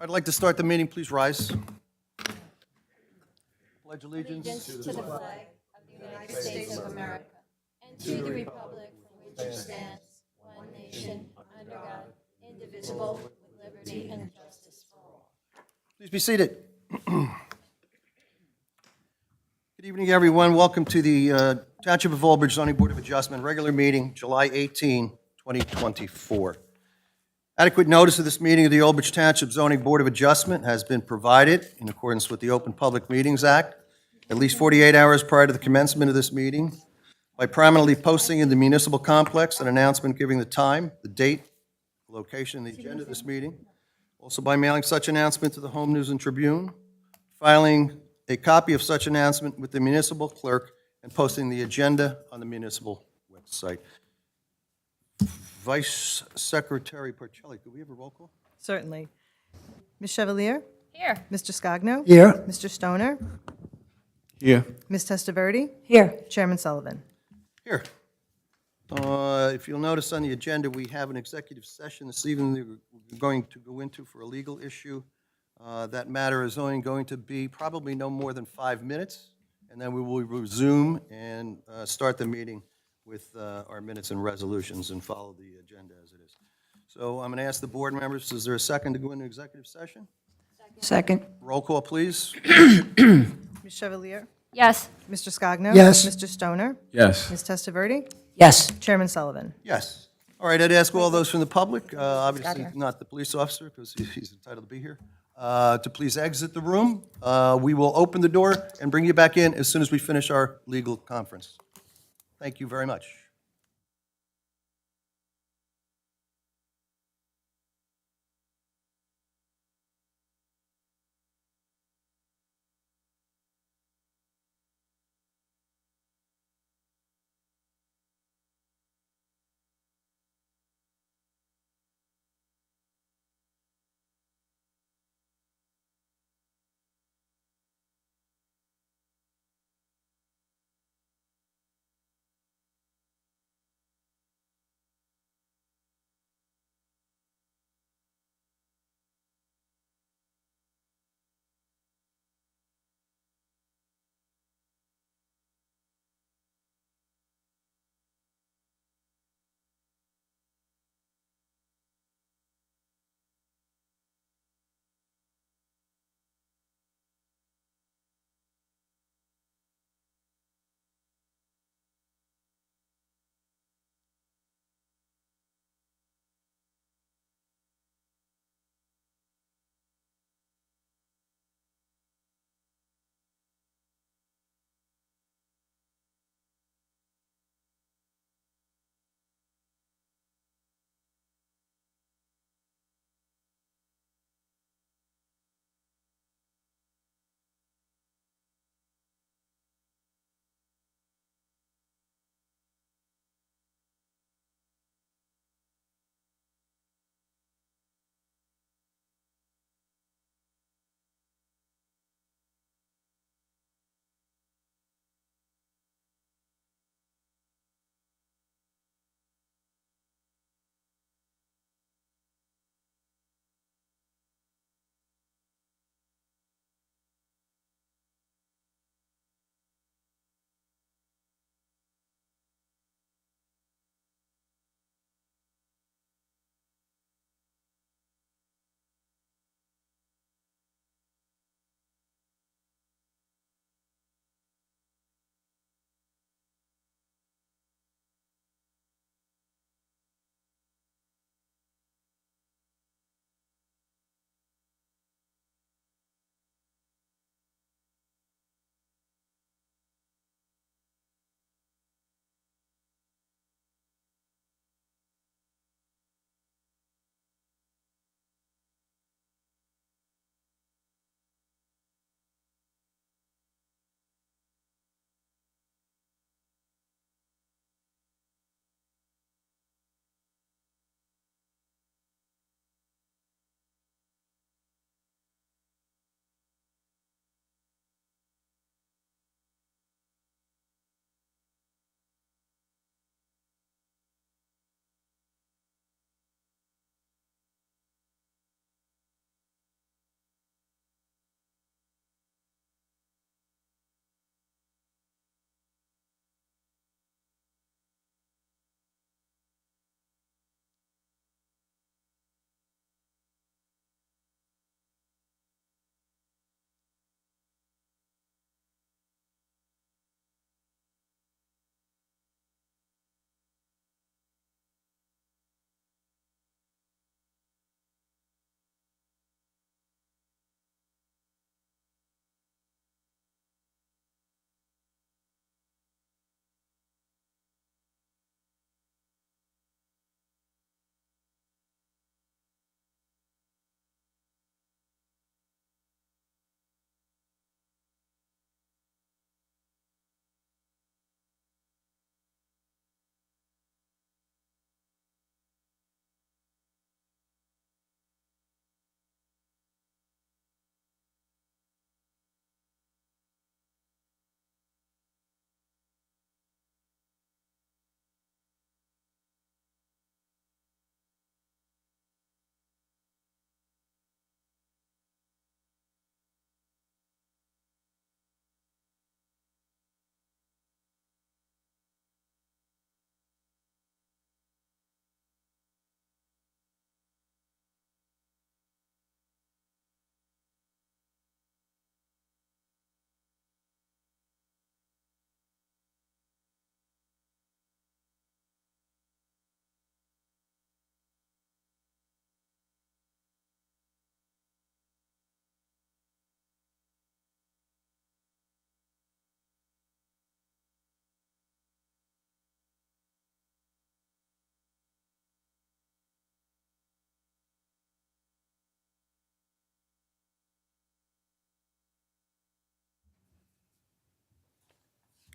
I'd like to start the meeting. Please rise. Pledge allegiance To the flag of the United States of America and to the republic for which it stands, one nation, under God, indivisible, with liberty and justice for all. Please be seated. Good evening, everyone. Welcome to the Township of Old Bridge Zoning Board of Adjustment regular meeting, July 18, 2024. Adequate notice of this meeting of the Old Bridge Township Zoning Board of Adjustment has been provided in accordance with the Open Public Meetings Act at least 48 hours prior to the commencement of this meeting by prominently posting in the municipal complex an announcement giving the time, the date, location, and the agenda of this meeting. Also by mailing such announcement to the Home News and Tribune, filing a copy of such announcement with the municipal clerk, and posting the agenda on the municipal website. Vice Secretary Parcelli, could we have a roll call? Certainly. Ms. Chevalier? Here. Mr. Scogno? Here. Mr. Stoner? Here. Ms. Testaverde? Here. Chairman Sullivan? Here. If you'll notice on the agenda, we have an executive session this evening that we're going to go into for a legal issue. That matter is only going to be probably no more than 5 minutes, and then we will resume and start the meeting with our minutes and resolutions and follow the agenda as it is. So I'm going to ask the board members, is there a second to go into executive session? Second. Roll call, please. Ms. Chevalier? Yes. Mr. Scogno? Yes. Mr. Stoner? Yes. Ms. Testaverde? Yes. Chairman Sullivan? Yes. All right, I'd ask all those from the public, obviously not the police officer because he's entitled to be here, to please exit the room. We will open the door and bring you back in as soon as we finish our legal conference. Thank you very much.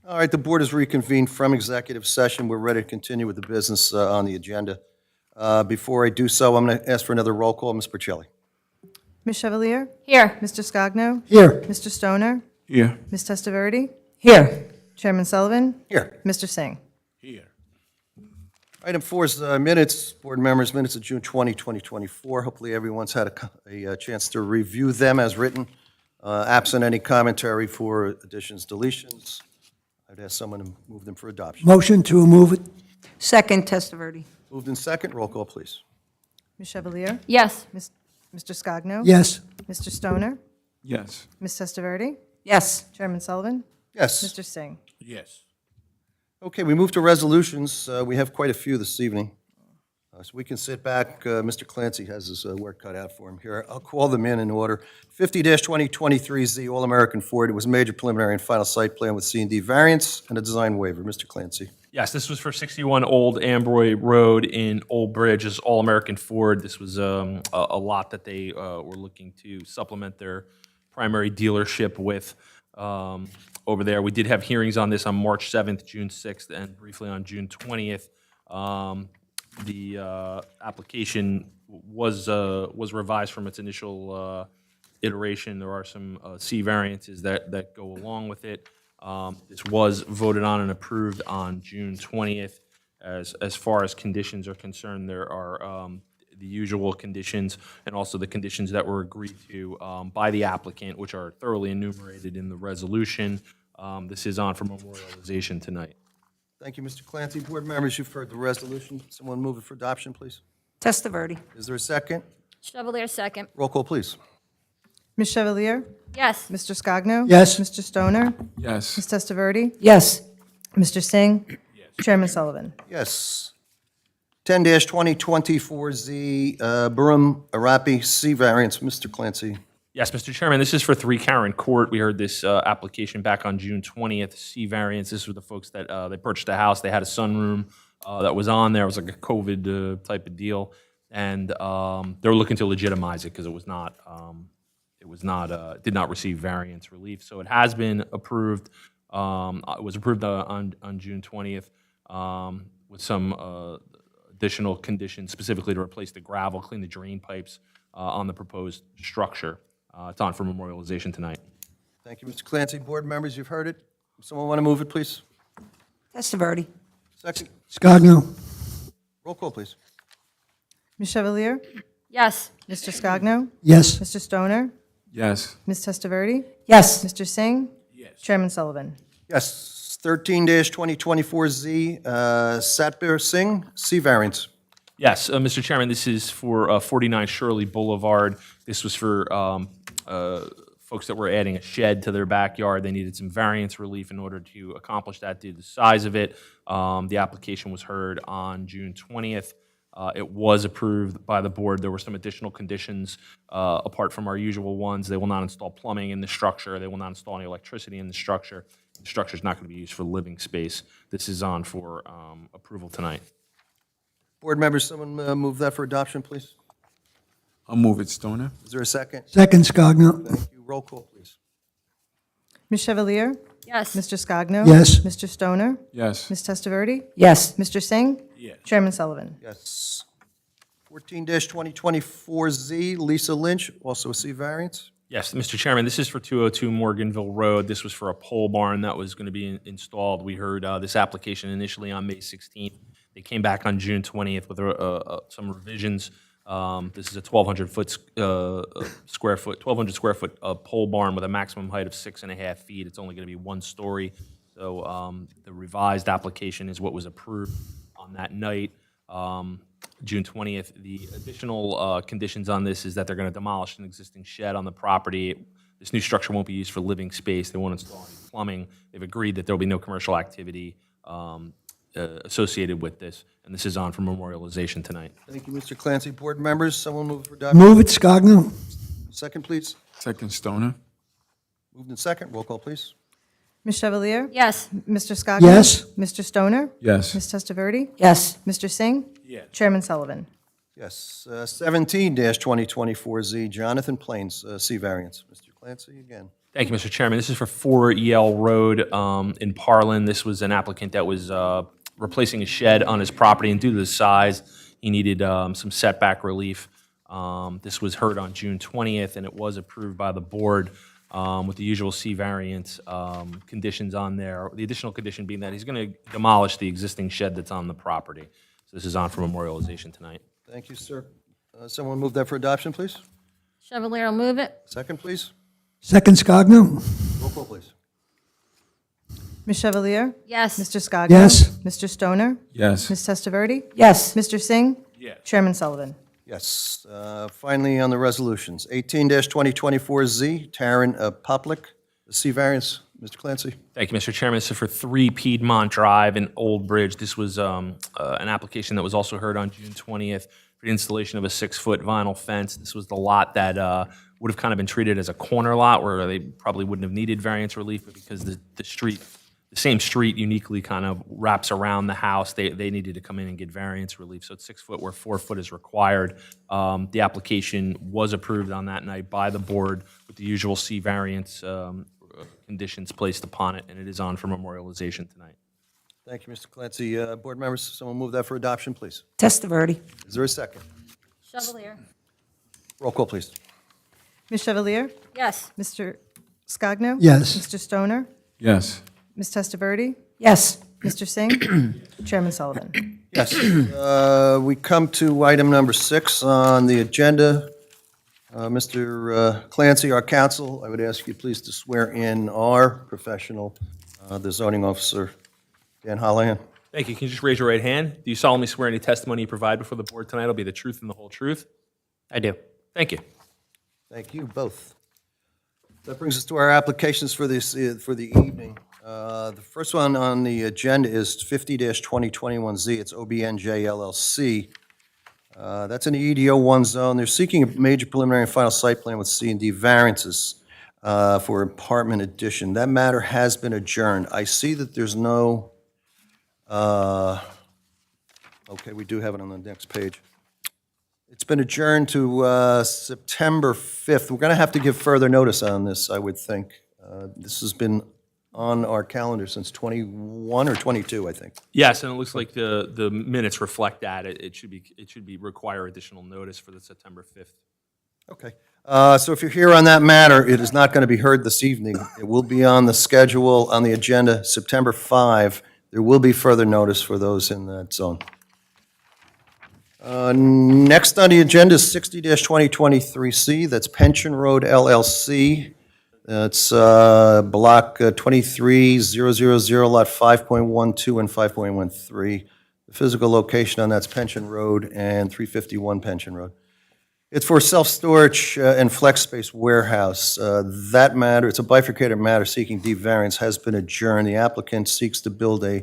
All right, the board is reconvened from executive session. We're ready to continue with the business on the agenda. Before I do so, I'm going to ask for another roll call. Ms. Percelli. Ms. Chevalier? Here. Mr. Scogno? Here. Mr. Stoner? Here. Ms. Testaverde? Here. Chairman Sullivan? Here. Mr. Singh? Here. Item 4 is minutes, board members' minutes of June 20, 2024. Hopefully, everyone's had a chance to review them as written. Absent any commentary for additions, deletions, I'd ask someone to move them for adoption. Motion to move it. Second, Testaverde. Moved in second, roll call, please. Ms. Chevalier? Yes. Mr. Scogno? Yes. Mr. Stoner? Yes. Ms. Testaverde? Yes. Chairman Sullivan? Yes. Mr. Singh? Yes. Okay, we move to resolutions. We have quite a few this evening. So we can sit back. Mr. Clancy has his work cut out for him here. I'll call them in order. 50-2023Z All-American Ford. It was a major preliminary and final site plan with C&D variance and a design waiver. Mr. Clancy. Yes, this was for 61 Old Ambroy Road in Old Bridge. This is All American Ford. This was a lot that they were looking to supplement their primary dealership with over there. We did have hearings on this on March 7th, June 6th, and briefly on June 20th. The application was revised from its initial iteration. There are some C variances that go along with it. This was voted on and approved on June 20th. As far as conditions are concerned, there are the usual conditions and also the conditions that were agreed to by the applicant, which are thoroughly enumerated in the resolution. This is on for memorialization tonight. Thank you, Mr. Clancy. Board members, you've heard the resolution. Someone move it for adoption, please. Testaverde. Is there a second? Chevalier second. Roll call, please. Ms. Chevalier? Yes. Mr. Scogno? Yes. Mr. Stoner? Yes. Ms. Testaverde? Yes. Mr. Singh? Chairman Sullivan? Yes. 10-2024Z Burham Arapi C variance. Mr. Clancy. Yes, Mr. Chairman, this is for 3 Karen Court. We heard this application back on June 20th, C variance. This were the folks that they purchased a house. They had a sunroom that was on there. It was like a COVID type of deal. And they were looking to legitimize it because it did not receive variance relief. So it has been approved. It was approved on June 20th with some additional conditions, specifically to replace the gravel, clean the drain pipes on the proposed structure. It's on for memorialization tonight. Thank you, Mr. Clancy. Board members, you've heard it. Someone want to move it, please? Testaverde. Second. Scogno. Roll call, please. Ms. Chevalier? Yes. Mr. Scogno? Yes. Mr. Stoner? Yes. Ms. Testaverde? Yes. Mr. Singh? Yes. Chairman Sullivan? Yes. 13-2024Z Satbir Singh C variance. Yes, Mr. Chairman, this is for 49 Shirley Boulevard. This was for folks that were adding a shed to their backyard. They needed some variance relief in order to accomplish that due to the size of it. The application was heard on June 20th. It was approved by the board. There were some additional conditions apart from our usual ones. They will not install plumbing in the structure. They will not install any electricity in the structure. The structure is not going to be used for living space. This is on for approval tonight. Board members, someone move that for adoption, please. I'll move it, Stoner. Is there a second? Second, Scogno. Thank you. Roll call, please. Ms. Chevalier? Yes. Mr. Scogno? Yes. Mr. Stoner? Yes. Ms. Testaverde? Yes. Mr. Singh? Yes. Chairman Sullivan? Yes. 14-2024Z Lisa Lynch, also a C variance. Yes, Mr. Chairman, this is for 202 Morganville Road. This was for a pole barn that was going to be installed. We heard this application initially on May 16th. They came back on June 20th with some revisions. This is a 1,200 square foot pole barn with a maximum height of 6.5 feet. It's only going to be 1 story. So the revised application is what was approved on that night. June 20th. The additional conditions on this is that they're going to demolish an existing shed on the property. This new structure won't be used for living space. They won't install any plumbing. They've agreed that there will be no commercial activity associated with this, and this is on for memorialization tonight. Thank you, Mr. Clancy. Board members, someone move for adoption. Move it, Scogno. Second, please. Second, Stoner. Moved in second. Roll call, please. Ms. Chevalier? Yes. Mr. Scogno? Yes. Mr. Stoner? Yes. Ms. Testaverde? Yes. Mr. Singh? Yes. Chairman Sullivan? Yes. 17-2024Z Jonathan Plains C variance. Mr. Clancy again. Thank you, Mr. Chairman. This is for 4 Yale Road in Parlin. This was an applicant that was replacing a shed on his property, and due to the size, he needed some setback relief. This was heard on June 20th, and it was approved by the board with the usual C variance conditions on there. The additional condition being that he's going to demolish the existing shed that's on the property. So this is on for memorialization tonight. Thank you, sir. Someone move that for adoption, please? Chevalier will move it. Second, please. Second, Scogno. Roll call, please. Ms. Chevalier? Yes. Mr. Scogno? Yes. Mr. Stoner? Yes. Ms. Testaverde? Yes. Mr. Singh? Yes. Chairman Sullivan? Yes. Finally, on the resolutions, 18-2024Z, Taryn Poplik, C variance. Mr. Clancy. Thank you, Mr. Chairman. This is for 3 Piedmont Drive in Old Bridge. This was an application that was also heard on June 20th for the installation of a 6-foot vinyl fence. This was the lot that would have kind of been treated as a corner lot where they probably wouldn't have needed variance relief, but because the same street uniquely kind of wraps around the house, they needed to come in and get variance relief. So it's 6 foot where 4 foot is required. The application was approved on that night by the board with the usual C variance conditions placed upon it, and it is on for memorialization tonight. Thank you, Mr. Clancy. Board members, someone move that for adoption, please. Testaverde. Is there a second? Chevalier. Roll call, please. Ms. Chevalier? Yes. Mr. Scogno? Yes. Mr. Stoner? Yes. Ms. Testaverde? Yes. Mr. Singh? Chairman Sullivan? Yes. We come to item number 6 on the agenda. Mr. Clancy, our counsel, I would ask you please to swear in our professional, the zoning officer, Dan Holohan. Thank you. Can you just raise your right hand? Do you solemnly swear any testimony you provide before the board tonight will be the truth and the whole truth? I do. Thank you. Thank you both. That brings us to our applications for this, for the evening. The first one on the agenda is 50-2021Z. It's OBNJ LLC. That's in the EDO 1 zone. They're seeking a major preliminary and final site plan with C and D variances for apartment addition. That matter has been adjourned. I see that there's no, okay, we do have it on the next page. It's been adjourned to September 5th. We're going to have to give further notice on this, I would think. This has been on our calendar since 21 or 22, I think. Yes, and it looks like the minutes reflect that. It should be require additional notice for the September 5th. Okay. So if you're here on that matter, it is not going to be heard this evening. It will be on the schedule, on the agenda, September 5. There will be further notice for those in that zone. Next on the agenda is 60-2023C. That's Pension Road LLC. It's block 23000, lot 5.12 and 5.13. The physical location on that's Pension Road and 351 Pension Road. It's for self-storage and flex space warehouse. That matter, it's a bifurcated matter seeking D variance, has been adjourned. The applicant seeks to build a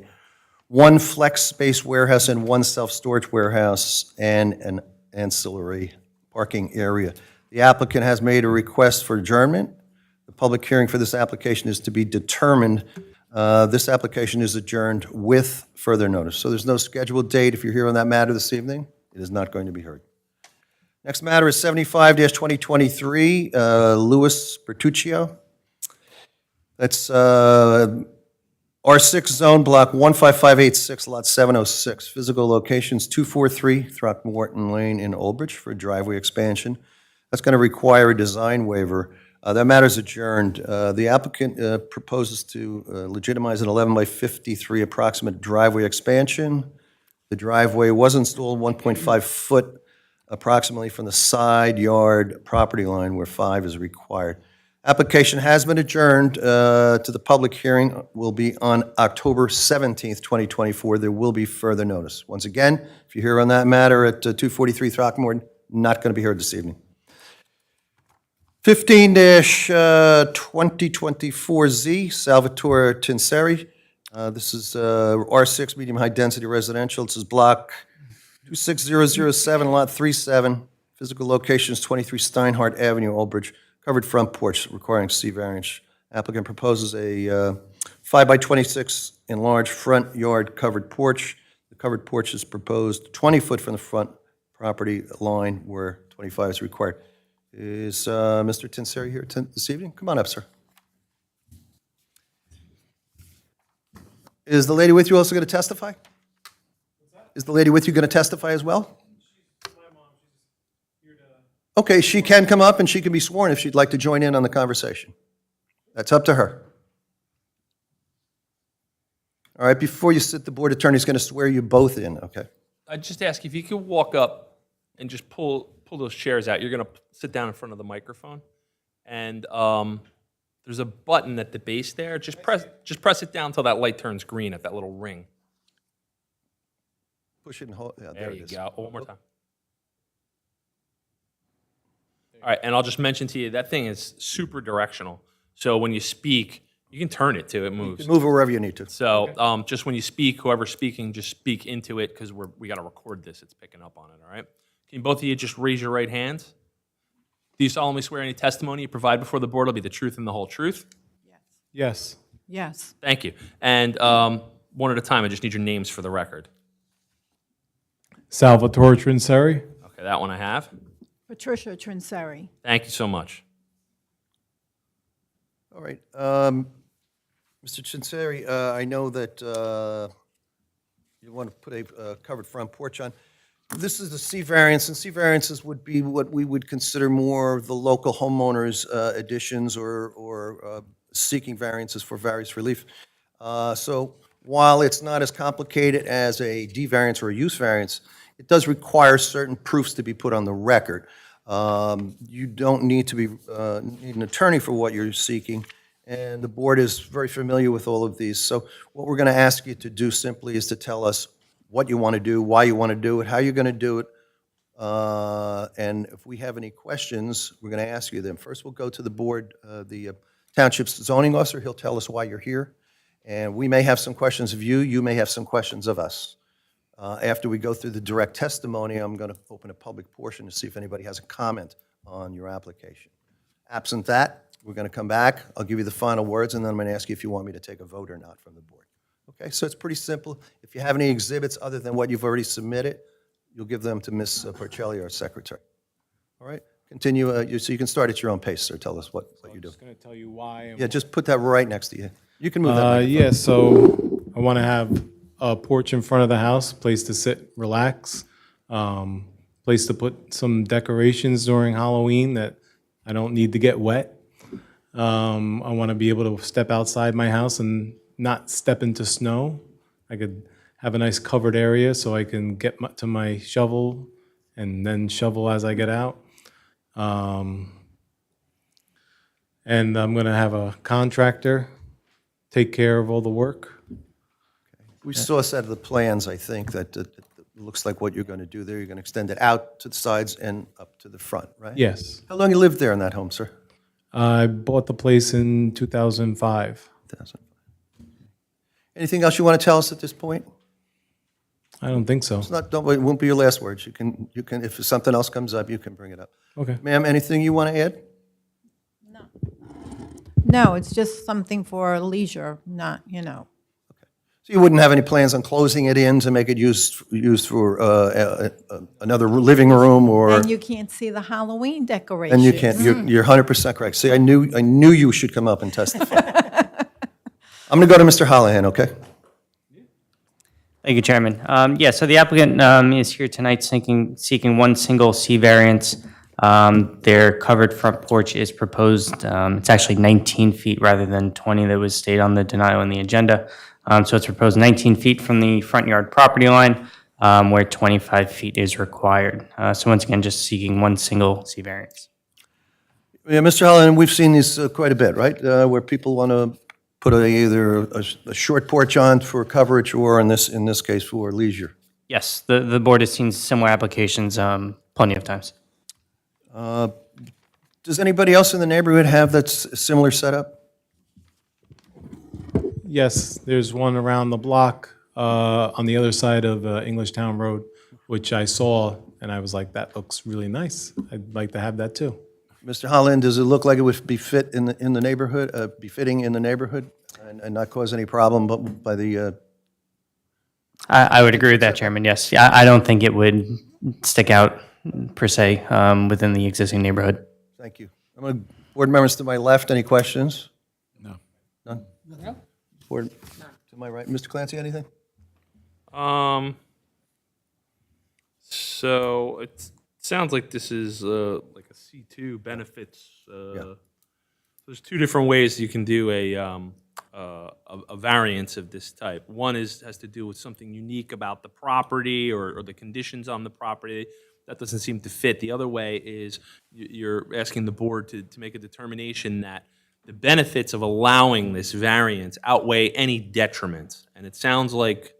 1 flex space warehouse and 1 self-storage warehouse and an ancillary parking area. The applicant has made a request for adjournment. The public hearing for this application is to be determined. This application is adjourned with further notice. So there's no scheduled date. If you're here on that matter this evening, it is not going to be heard. Next matter is 75-2023, Louis Bertuccio. That's R6 zone, block 15586, lot 706. Physical locations 243 Throckmorton Lane in Old Bridge for a driveway expansion. That's going to require a design waiver. That matter is adjourned. The applicant proposes to legitimize an 11 by 53 approximate driveway expansion. The driveway was installed 1.5 foot approximately from the side yard property line where 5 is required. Application has been adjourned to the public hearing. Will be on October 17th, 2024. There will be further notice. Once again, if you're here on that matter at 243 Throckmorton, not going to be heard this evening. 15-2024Z, Salvatore Tinseri. This is R6 medium-high density residential. This is block 26007, lot 37. Physical location is 23 Steinhardt Avenue, Old Bridge. Covered front porch requiring C variance. Applicant proposes a 5 by 26 enlarged front yard covered porch. The covered porch is proposed 20 foot from the front property line where 25 is required. Is Mr. Tinseri here this evening? Come on up, sir. Is the lady with you also going to testify? Is the lady with you going to testify as well? Okay, she can come up and she can be sworn if she'd like to join in on the conversation. That's up to her. All right, before you sit, the board attorney's going to swear you both in, okay? I'd just ask if you could walk up and just pull those chairs out. You're going to sit down in front of the microphone. And there's a button at the base there. Just press it down until that light turns green at that little ring. Push it and hold, yeah, There it you is. go. One more time. All right, and I'll just mention to you, that thing is super directional. So when you speak, you can turn it too, it moves. Move it wherever you need to. So just when you speak, whoever's speaking, just speak into it because we got to record this. It's picking up on it, all right? Can both of you just raise your right hands? Do you solemnly swear any testimony you provide before the board will be the truth and the whole truth? Yes. Yes. Thank you. And one at a time, I just need your names for the record. Salvatore Trinseri. Okay, that one I have. Patricia Trinseri. Thank you so much. All right. Mr. Chinseri, I know that you want to put a covered front porch on. This is the C variance, and C variances would be what we would consider more the local homeowners' additions or seeking variances for various relief. So while it's not as complicated as a D variance or a use variance, it does require certain proofs to be put on the record. You don't need to need an attorney for what you're seeking, and the board is very familiar with all of these. So what we're going to ask you to do simply is to tell us what you want to do, why you want to do it, how you're going to do it, and if we have any questions, we're going to ask you them. First, we'll go to the board, the Township's zoning officer. He'll tell us why you're here, and we may have some questions of you. You may have some questions of us. After we go through the direct testimony, I'm going to open a public portion to see if anybody has a comment on your application. Absent that, we're going to come back. I'll give you the final words, and then I'm going to ask you if you want me to take a vote or not from the board. Okay, so it's pretty simple. If you have any exhibits other than what you've already submitted, you'll give them to Ms. Porcelli, our secretary. All right, continue. So you can start at your own pace, sir. Tell us what you do. I'm just going to tell you why. And Yeah, just put that right next to you. You can move that. microphone. yeah, so I want to have a porch in front of the house, place to sit, relax, place to put some decorations during Halloween that I don't need to get wet. I want to be able to step outside my house and not step into snow. I could have a nice covered area so I can get to my shovel and then shovel as I get out. And I'm going to have a contractor take care of all the work. We saw a set of the plans, I think, that looks like what you're going to do there. You're going to extend it out to the sides and up to the front, right? Yes. How long you lived there in that home, sir? I bought the place in 2005. 2005. Anything else you want to tell us at this point? I don't think so. It's not, don't, it won't be your last words. You can, if something else comes up, you can bring it up. Okay. Ma'am, anything you want to add? No, it's just something for leisure, not, So you wouldn't have any plans on closing it in to make it used for another living room or? And you can't see the Halloween decorations. And you can't, you're 100% correct. See, I knew you should come up and testify. I'm going to go to Mr. Hollihan, okay? Thank you, Chairman. Yeah, so the applicant is here tonight seeking one single C variance. Their covered front porch is proposed, it's actually 19 feet rather than 20 that was stated on the denial on the agenda. So it's proposed 19 feet from the front yard property line, where 25 feet is required. So once again, just seeking one single C variance. Yeah, Mr. Hollihan, we've seen these quite a bit, right? Where people want to put either a short porch on for coverage or in this case for leisure. Yes, the board has seen similar applications plenty of times. Does anybody else in the neighborhood have that similar setup? Yes, there's one around the block on the other side of Englishtown Road, which I saw, and I was like, that looks really nice. I'd like to have that too. Mr. Holland, does it look like it would be fit in the neighborhood, be fitting in the neighborhood and not cause any problem by the, I would agree with that, Chairman, yes. Yeah, I don't think it would stick out per se within the existing neighborhood. thank you. I'm going to, board members to my left, any questions? No. None? Board, Am I right? Mr. Clancy, anything? So it sounds like this is like a C2 benefits. There's two different ways you can do a variance of this type. One has to do with something unique about the property or the conditions on the property. That doesn't seem to fit. The other way is you're asking the board to make a determination that the benefits of allowing this variance outweigh any detriment. And it sounds like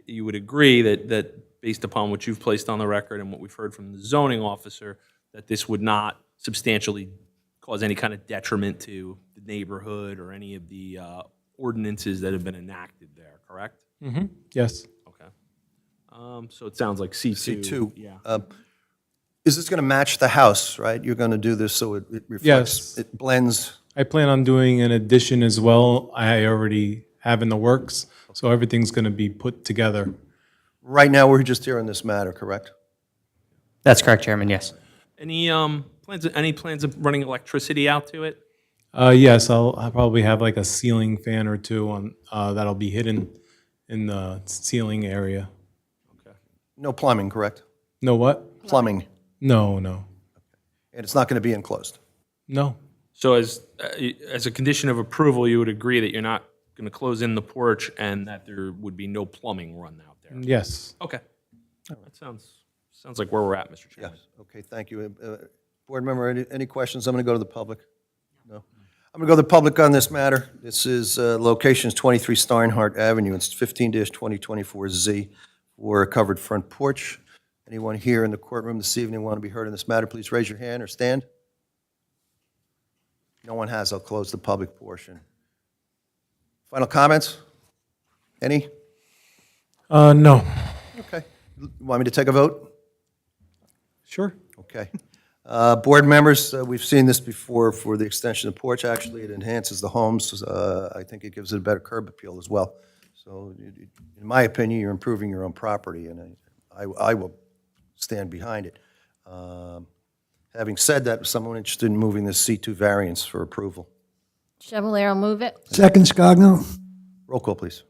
you would agree that based upon what you've placed on the record and what we've heard from the zoning officer, that this would not substantially cause any kind of detriment to the neighborhood or any of the ordinances that have been enacted there, correct? Yes. Okay. So it sounds like C2. C2. Yeah. Is this going to match the house, right? You're going to do this so it reflects, Yes. it blends? I plan on doing an addition as well. I already have in the works, so everything's going to be put together. Right now, we're just here on this matter, correct? That's correct, Chairman, yes. Any plans of running electricity out to it? Yes, I'll probably have like a ceiling fan or two on that'll be hidden in the ceiling area. No plumbing, correct? No what? Plumbing, No. and it's not going to be enclosed. No. So as a condition of approval, you would agree that you're not going to close in the porch and that there would be no plumbing run out there? Yes. Okay. That sounds like where we're at, Mr. Chairman. Yes. Okay, thank you. Board member, any questions? I'm going to go to the public. No? I'm going to go to the public on this matter. This is locations 23 Steinhardt Avenue. It's 15-2024Z for a covered front porch. Anyone here in the courtroom this evening want to be heard in this matter, please raise your hand or stand. No one has. I'll close the public portion. Final comments? Any? No. Okay. You want me to take a vote? Sure. Okay. Board members, we've seen this before for the extension of the porch. Actually, it enhances the homes. I think it gives it a better curb appeal as well. So in my opinion, you're improving your own property, and I will stand behind it. Having said that, is someone interested in moving this C2 variance for approval? Chevalier will move it. Second Scogno? Roll call, please.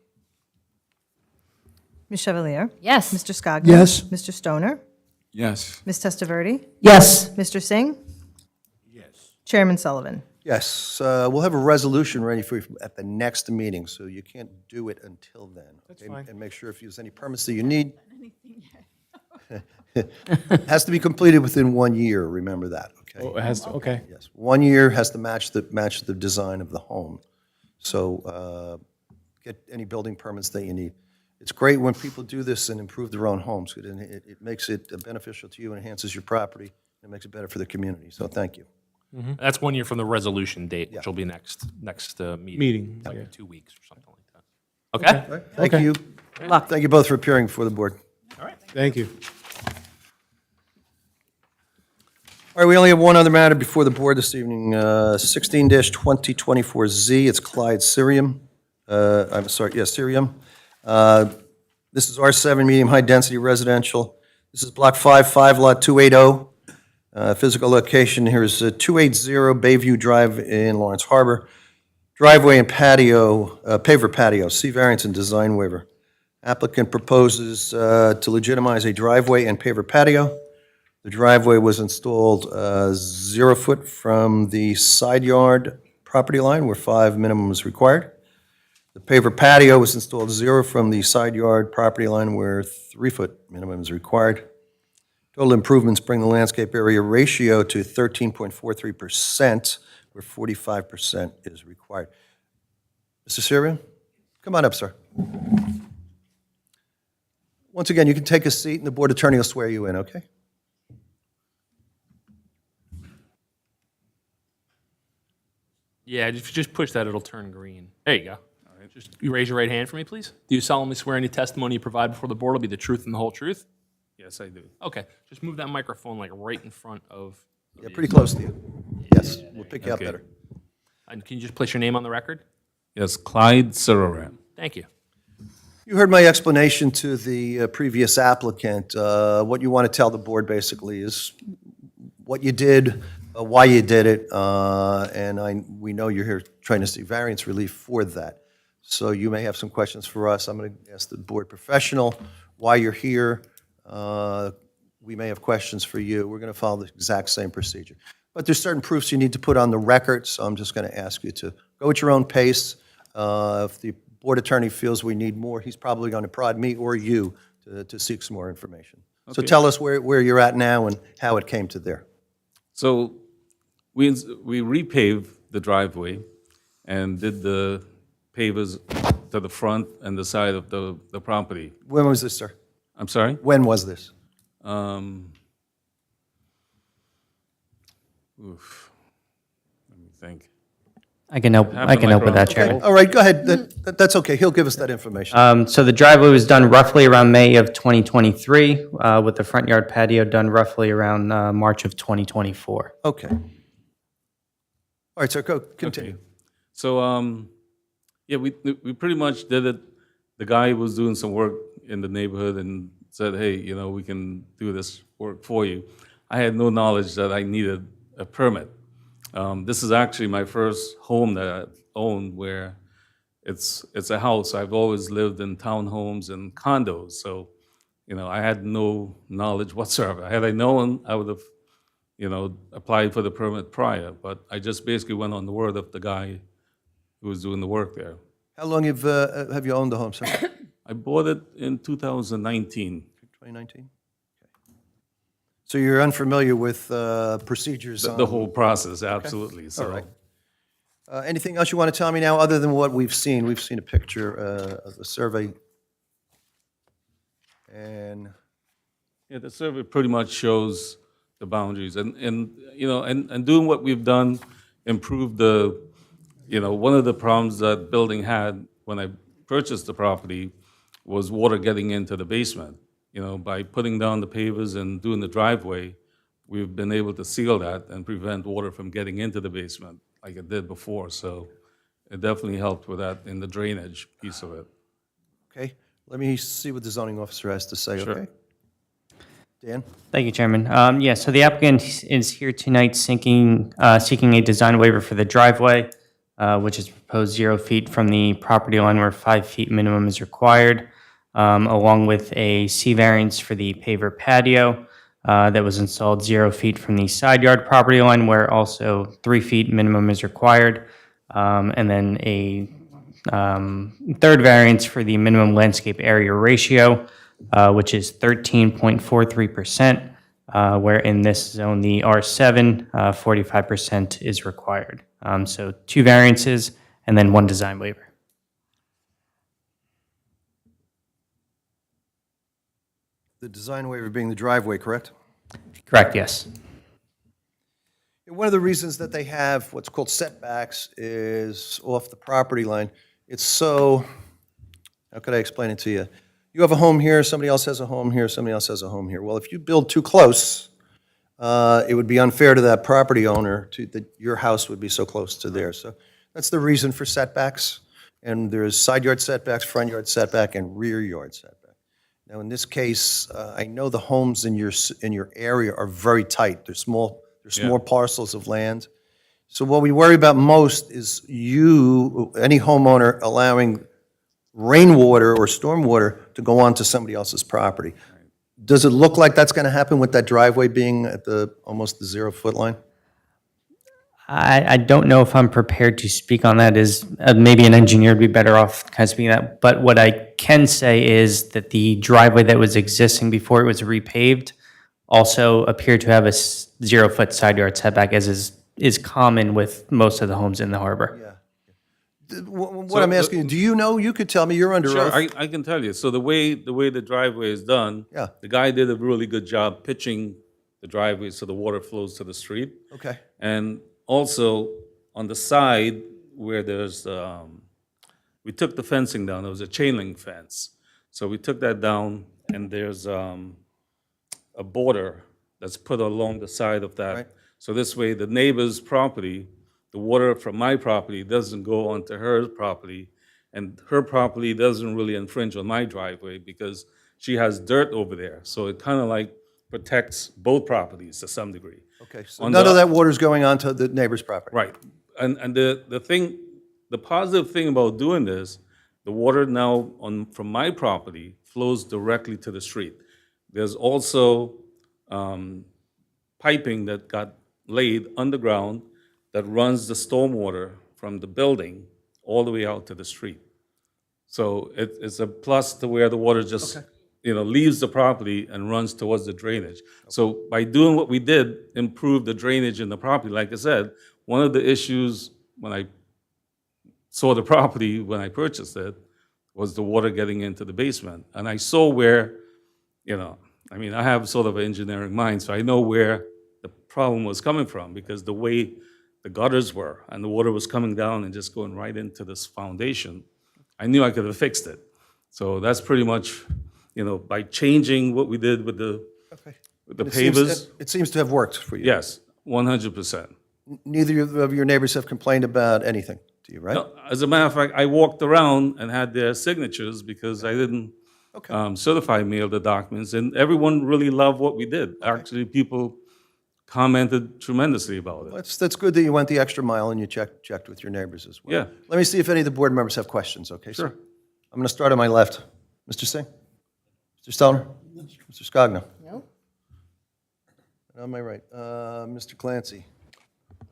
Ms. Chevalier? Yes. Mr. Scogno? Yes. Mr. Stoner? Yes. Ms. Testaverde? Yes. Mr. Singh? Yes. Chairman Sullivan? Yes, we'll have a resolution ready for you at the next meeting, so you can't do it until then. That's okay? fine. And make sure if there's any permits that you need. Has to be completed within 1 year, remember that, okay? Oh, it has to, okay. Yes, 1 year has to match the design of the home. So get any building permits that you need. It's great when people do this and improve their own homes. It makes it beneficial to you, enhances your property, and makes it better for the community, so thank you. That's 1 year from the resolution date, which will be next meeting. Like yeah. 2 weeks or something like that. Okay? All right, thank Okay. you. luck. Thank you both for appearing before the board. Thank you. All right, we only have one other matter before the board this evening, 16-2024Z. It's Clyde Syrium. I'm sorry, yes, Syrium. This is R7 medium-high-density residential. This is Block 5, Lot 280. Physical location here is 280 Bayview Drive in Lawrence Harbor. Driveway and patio, paver patio, C variance and design waiver. Applicant proposes to legitimize a driveway and paver patio. The driveway was installed 0 foot from the side yard property line where 5 minimum is required. The paver patio was installed 0 from the side yard property line where 3 foot minimum is required. Total improvements bring the landscape area ratio to 13.43%, where 45% is required. Mr. Syrian, come on up, sir. Once again, you can take a seat, and the board attorney will swear you in, okay? Yeah, if you just push that, it'll turn green. There you go. Just you raise your right hand for me, please. Do you solemnly swear any testimony you provide before the board will be the truth and the whole truth? Yes, I do. Okay, just move that microphone like right in front of. Yeah, pretty close to you. Yes, we'll pick you up Okay. better. And can you just place your name on the record? Yes, Clyde Sororam. Thank you. You heard my explanation to the previous applicant. What you want to tell the board basically is what you did, why you did it, and we know you're here trying to seek variance relief for that. so you may have some questions for us. I'm going to ask the board professional why you're here. We may have questions for you. We're going to follow the exact same procedure. But there's certain proofs you need to put on the record, so I'm just going to ask you to go at your own pace. If the board attorney feels we need more, he's probably going to prod me or you to seek some more information. So tell us where you're at now and how it came to there. So we repaved the driveway and did the pavers to the front and the side of the property. When was this, sir? I'm sorry? When was this? Let me think. I can help with that, Chairman. All right, go ahead. That's okay. He'll give us that information. So the driveway was done roughly around May of 2023, with the front yard patio done roughly around March of 2024. Okay. All right, sir, go, continue. Okay. So, yeah, we pretty much did it. The guy was doing some work in the neighborhood and said, hey, you know, we can do this work for you. I had no knowledge that I needed a permit. This is actually my first home that I owned where it's a house. I've always lived in townhomes and condos, so, you know, I had no knowledge whatsoever. Had I known, I would have, you know, applied for the permit prior, but I just basically went on the word of the guy who was doing the work there. How long have you owned the home, sir? I bought it in 2019. 2019? So you're unfamiliar with procedures The on... whole process, absolutely. So, All right. Anything else you want to tell me now, other than what we've seen? We've seen a picture of the survey. And, yeah, the survey pretty much shows the boundaries, and you know, and doing what we've done, improved the, you know, one of the problems that building had when I purchased the property was water getting into the basement. You know, by putting down the pavers and doing the driveway, we've been able to seal that and prevent water from getting into the basement like it did before. So it definitely helped with that in the drainage piece of it. okay, let me see what the zoning officer has to say, Sure. okay? Dan? Thank you, Chairman. Yeah, so the applicant is here tonight seeking a design waiver for the driveway, which is proposed 0 feet from the property line where 5 feet minimum is required, along with a C variance for the paver patio that was installed 0 feet from the side yard property line where also 3 feet minimum is required, and then a third variance for the minimum landscape area ratio, which is 13.43%, where in this zone, the R7, 45% is required. So 2 variances and then 1 design waiver. The design waiver being the driveway, correct? Correct, yes. And one of the reasons that they have what's called setbacks is off the property line. It's so, how could I explain it to you? You have a home here, somebody else has a home here, somebody else has a home here. Well, if you build too close, it would be unfair to that property owner that your house would be so close to theirs. So that's the reason for setbacks. And there's side yard setbacks, front yard setback, and rear yard setback. Now, in this case, I know the homes in your area are very tight. They're small parcels of land. So what we worry about most is any homeowner allowing rainwater or stormwater to go onto somebody else's property. Does it look like that's going to happen with that driveway being at almost the 0 foot line? I don't know if I'm prepared to speak on that. Maybe an engineer would be better off kind of speaking that. But what I can say is that the driveway that was existing before it was repaved also appeared to have a 0 foot side yard setback, as is common with most of the homes in the harbor. Yeah. What I'm asking you, do you know? You could tell me. You're under Sure, oath. I can tell you. So the way the driveway is done, Yeah. the guy did a really good job pitching the driveway so the water flows to the street. Okay. And also on the side where there's, we took the fencing down. There was a chain link fence. So we took that down, and there's a border that's put along the side of that. Right. So this way, the neighbor's property, the water from my property doesn't go onto her property, and her property doesn't really infringe on my driveway because she has dirt over there. So it kind of like protects both properties to some degree. Okay. So On none the- of that water's going onto the neighbor's property. Right. And the positive thing about doing this, the water now from my property flows directly to the street. There's also piping that got laid underground that runs the stormwater from the building all the way out to the street. So it's a plus to where the water just, leaves the property and runs towards the drainage. So by doing what we did, improve the drainage in the property. Like I said, one of the issues when I saw the property, when I purchased it, was the water getting into the basement. And I saw where, I have sort of an engineering mind, so I know where the problem was coming from, because the way the gutters were and the water was coming down and just going right into this foundation, I knew I could have fixed it. So that's pretty much, by changing what we did with the pavers. It seems to have worked for you. Yes, 100%. Neither of your neighbors have complained about anything to you, right? No, as a matter of fact, I walked around and had their signatures because I didn't certify mail the documents, and everyone really loved what we did. Actually, people commented tremendously about it. That's good that you went the extra mile and you checked with your neighbors as well. Yeah. Let me see if any of the board members have questions, okay? Sure. sir? I'm going to start on my left. Mr. Singh? Mr. Stoner? Mr. Scogno? No. And on my right, Mr. Clancy?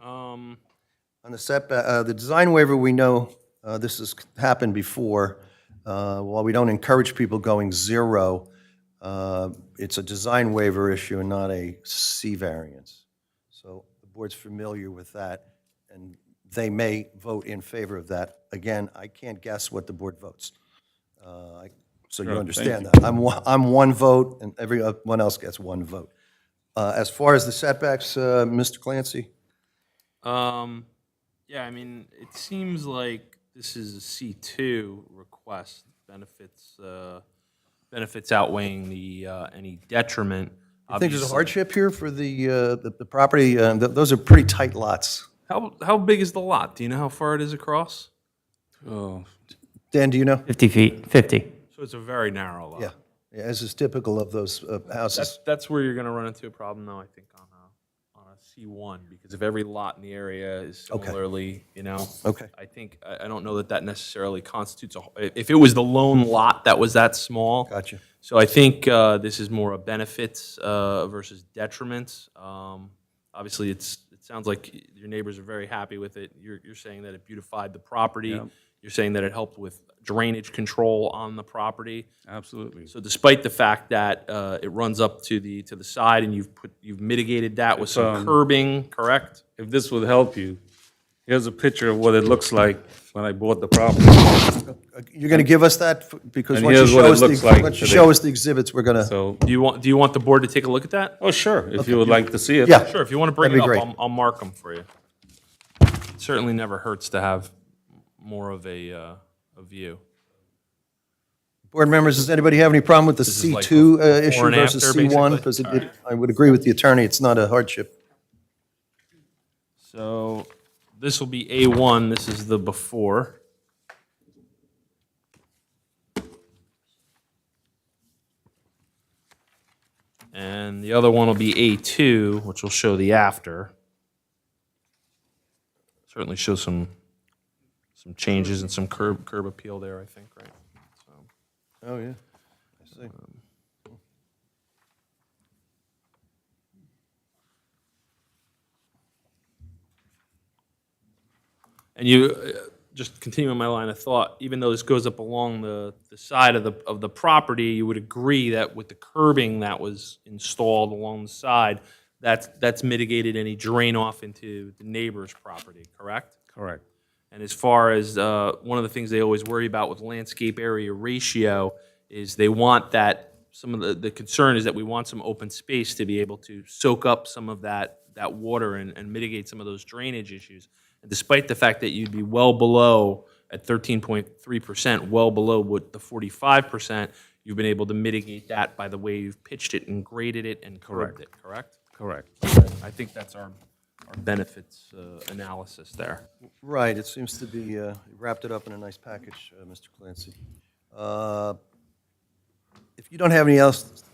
Um, On the setback, the design waiver, we know this has happened before. While we don't encourage people going zero, it's a design waiver issue and not a C variance. So the board's familiar with that, and they may vote in favor of that. Again, I can't guess what the board votes. So you Sure, understand thank that. I'm one vote, and everyone else gets one vote. As far as the setbacks, Mr. Clancy? Yeah, I mean, it seems like this is a C2 request, benefits outweighing the, any detriment. I think there's a Obviously- hardship here for the property. Those are pretty tight lots. How big is the lot? Do you know how far it is across? Oh, Dan, do you know? 50 feet, 50. So it's a very narrow lot. Yeah, as is typical of those houses. That's where you're going to run into a problem, though, I think, on a C1, because if every lot in the area is Okay. similarly, Okay. I think, I don't know that necessarily constitutes if it was the lone lot that was that small. Gotcha. So I think this is more a benefits versus detriment. Obviously, it sounds like your neighbors are very happy with it. You're saying that it beautified the property. Yeah. You're saying that it helped with drainage control on the property. absolutely. So despite the fact that it runs up to the side and you've mitigated that with some curbing, correct? If this would help you, here's a picture of what it looks like when I bought the property. You're going to give us that? Because And once you here's what show it us looks like once you today. show us the exhibits, we're going to, So, Do you want the board to take a look at that? oh, sure, if you would like to see it. yeah. Sure, if you want to bring That'd it be up, great. I'll mark them for you. It certainly never hurts to have more of a view. Board members, does anybody have any problem with the is like C2 before issue and versus after, C1? basically? Because I would agree with the attorney, it's not a hardship. So this will be A1, this is the before. And the other one will be A2, which will show the after. Certainly shows some changes and some curb appeal there, I think, right? So, Oh, yeah. I see. and just continuing my line of thought, even though this goes up along the side of the property, you would agree that with the curbing that was installed along the side, that's mitigated any drain off into the neighbor's property, correct? Correct. And as far as one of the things they always worry about with landscape area ratio is they want that, some of the concern is that we want some open space to be able to soak up some of that water and mitigate some of those drainage issues. And despite the fact that you'd be well below, at 13.3%, well below what the 45%, you've been able to mitigate that by the way you've pitched it and graded it and curbed it, correct? Correct. I think that's our benefits analysis there. Right, it seems to be, wrapped it up in a nice package, Mr. Clancy. If you don't have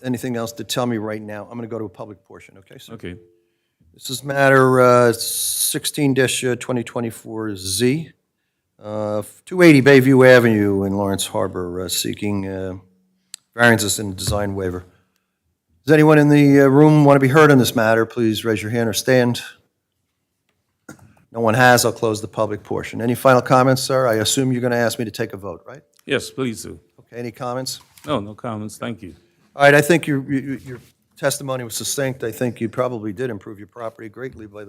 anything else to tell me right now, I'm going to go to a public portion, okay, sir? Okay. This is matter 16-2024Z. 280 Bayview Avenue in Lawrence Harbor, seeking variances and design waiver. Does anyone in the room want to be heard on this matter? Please raise your hand or stand. No one has. I'll close the public portion. Any final comments, sir? I assume you're going to ask me to take a vote, right? Yes, please do. Okay, any comments? No, no comments, thank you. All right, I think your testimony was succinct. I think you probably did improve your property greatly by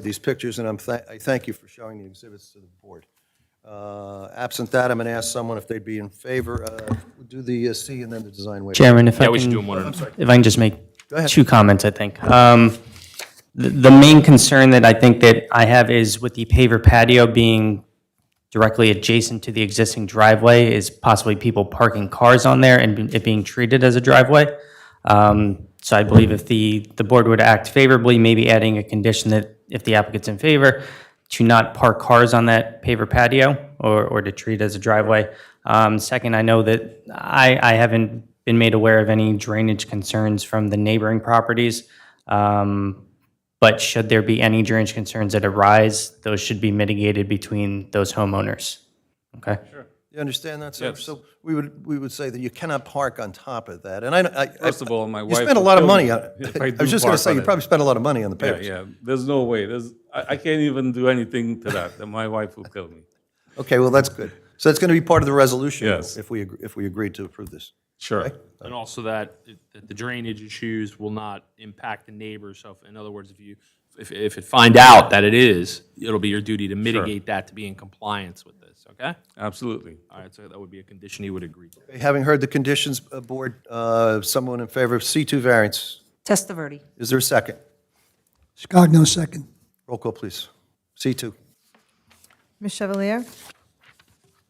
these pictures, and I thank you for showing the exhibits to the board. Absent that, I'm going to ask someone if they'd be in favor. We'll do the C and then the design waiver. Chairman, if I Yeah, we should do can, them one at a time. if I can just make ahead. 2 comments, I think. The main concern that I think that I have is with the paver patio being directly adjacent to the existing driveway is possibly people parking cars on there and it being treated as a driveway. So I believe if the board would act favorably, maybe adding a condition that if the applicant's in favor, to not park cars on that paver patio or to treat it as a driveway. Second, I know that I haven't been made aware of any drainage concerns from the neighboring properties. But should there be any drainage concerns that arise, those should be mitigated between those homeowners. Okay? You understand that, sir? Yes. So we would say that you cannot park on top of that. And I First of all, my you wife spent a will lot of kill money me on if it. I I do was just going park to say, on you it. probably spent a lot of money on the Yeah, papers. yeah, there's no way, I can't even do anything to that, and my wife will kill me. Okay, well, that's good. So it's going to be part of the resolution Yes. if we agree to approve this. Sure. And also that the drainage issues will not impact the neighbors. So in other words, if it find out that it is, it'll be your duty to mitigate that to be in compliance with this, okay? Absolutely. All right, so that would be a condition you would agree to. Having heard the conditions, board, someone in favor of C2 variance, Testaverde. is there a second? Scogno, second. Roll call, please. C2. Ms. Chevalier?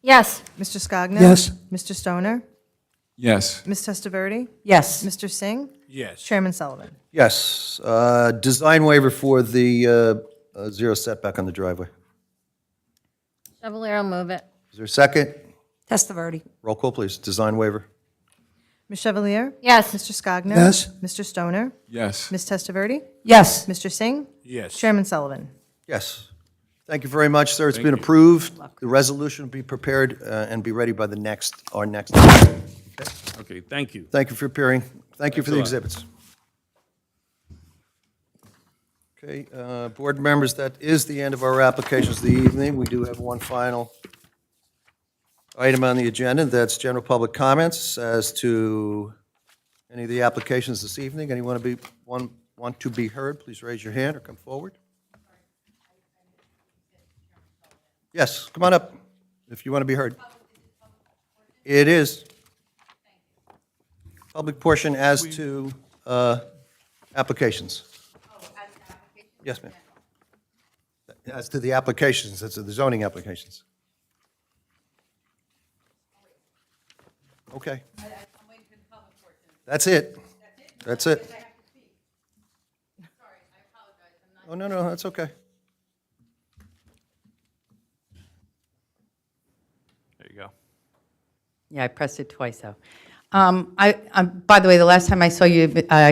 Yes. Mr. Scogno? Yes. Mr. Stoner? Yes. Ms. Testaverde? Yes. Mr. Singh? Yes. Chairman Sullivan? Yes. Design waiver for the zero setback on the driveway. Chevalier will move it. Is there a second? Testaverde. Roll call, please. Design waiver. Ms. Chevalier? Yes. Mr. Scogno? Yes. Mr. Stoner? Yes. Ms. Testaverde? Yes. Mr. Singh? Yes. Chairman Sullivan? Yes. Thank you very much, sir. It's been approved. The resolution will be prepared and be ready by our next. Okay, thank you. Thank you for appearing. Thank you for the Thanks a lot. exhibits. Okay, board members, that is the end of our applications of the evening. We do have one final item on the agenda. That's general public comments as to any of the applications this evening. Anyone want to be heard, please raise your hand or come forward. Yes, come on up if you want to be heard. It is. Public portion as to applications. Yes, ma'am. As to the applications, as to the zoning applications. Okay. That's it. That's it. Oh, no, that's okay. There you go. Yeah, I pressed it twice, though. By the way, the last time I saw you,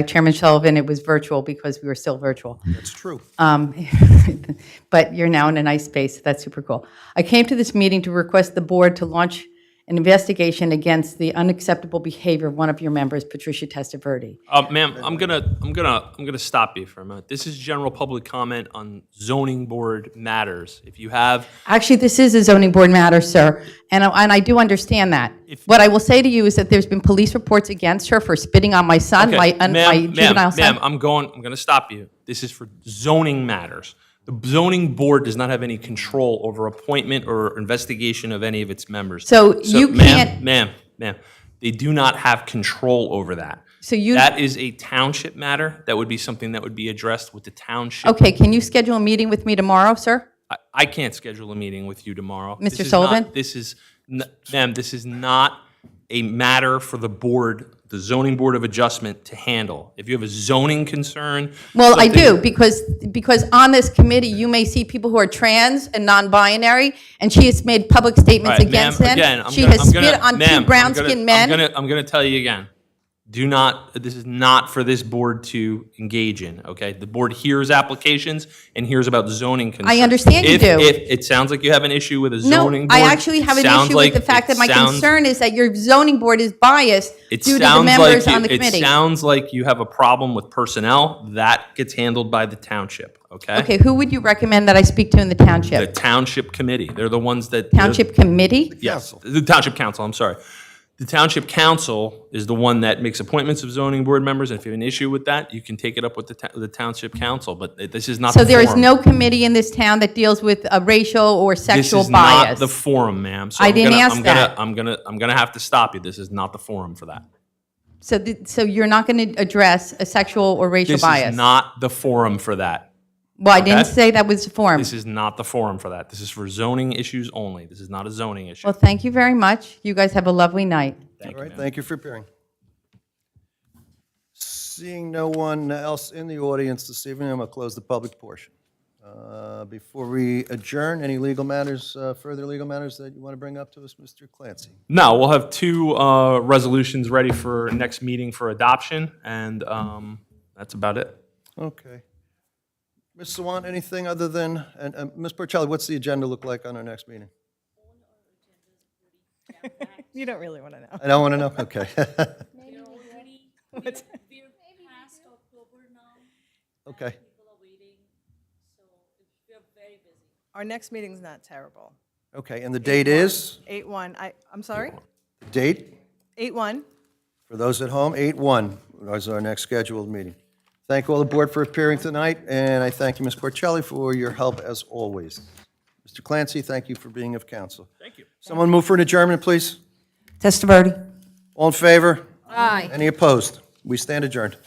Chairman Sullivan, it was virtual because we were still virtual. That's true. But you're now in a nice space. That's super cool. I came to this meeting to request the board to launch an investigation against the unacceptable behavior of one of your members, Patricia Testaverde. Ma'am, I'm gonna stop you for a minute. This is general public comment on zoning board matters. If you have, Actually, this is a zoning board matter, sir, and I do understand that. What I will say to you is that there's been police reports against her for spitting on my son, okay, my ma'am, juvenile son. ma'am, I'm gonna stop you. This is for zoning matters. The zoning board does not have any control over appointment or investigation of any of its members. So you can't- Ma'am, they do not have control over that. So you- That is a township matter. That would be something that would be addressed with the township. Okay, can you schedule a meeting with me tomorrow, sir? I can't schedule a meeting with you tomorrow. Mr. This is Sullivan? not- Ma'am, this is not a matter for the board, the zoning board of adjustment to handle. If you have a zoning concern. Well, I something- do, because on this committee, you may see people who are trans and non-binary, and she has made public All statements right, against ma'am, them. again, She has spit on ma'am, two brown-skinned men. I'm gonna tell you again. This is not for this board to engage in, okay? The board hears applications and hears about zoning concerns. I understand you do. If it sounds like you have an issue with a No, zoning board. I actually have an it sounds issue with like- the fact that it my sounds- concern is that your zoning board is biased It due to the sounds members like on the It committee. sounds like you have a problem with personnel. That gets handled by the township, okay? Okay, who would you recommend that I speak to in the The township? township committee. They're the ones that. Township committee? Yes, the township council, I'm sorry. The township council is the one that makes appointments of zoning board members, and if you have an issue with that, you can take it up with the township council, but this is not the So there is forum. no committee in this town that deals with a racial or sexual This is not bias? the forum, ma'am. So I I'm didn't gonna- ask I'm gonna- that. I'm gonna have to stop you. This is not the forum for that. So you're not going to address a sexual or racial This bias? is not the forum for that. Well, I didn't okay. say that was the forum. This is not the forum for that. This is for zoning issues only. This is not a zoning issue. Well, thank you very much. You guys have a lovely night. All right, thank you for appearing. Seeing no one else in the audience this evening, I'm going to close the public portion. Before we adjourn, any legal matters, further legal matters that you want to bring up to us, Mr. Clancy? No, we'll have two resolutions ready for next meeting for adoption, and that's about it. Okay. Ms. Sawant, anything other than, and Ms. Porcelli, what's the agenda look like on our next meeting? You don't really want to know. I don't want to know? Okay. Okay. Our next meeting's not terrible. Okay, and the date is? 8/1, I'm sorry? Date? 8/1. For those at home, 8/1 is our next scheduled meeting. Thank all the board for appearing tonight, and I thank you, Ms. Porcelli, for your help as always. Mr. Clancy, thank you for being of counsel. Thank you. Someone move for an adjournment, please. Testaverde. All in favor? Aye. Any opposed? We stand adjourned.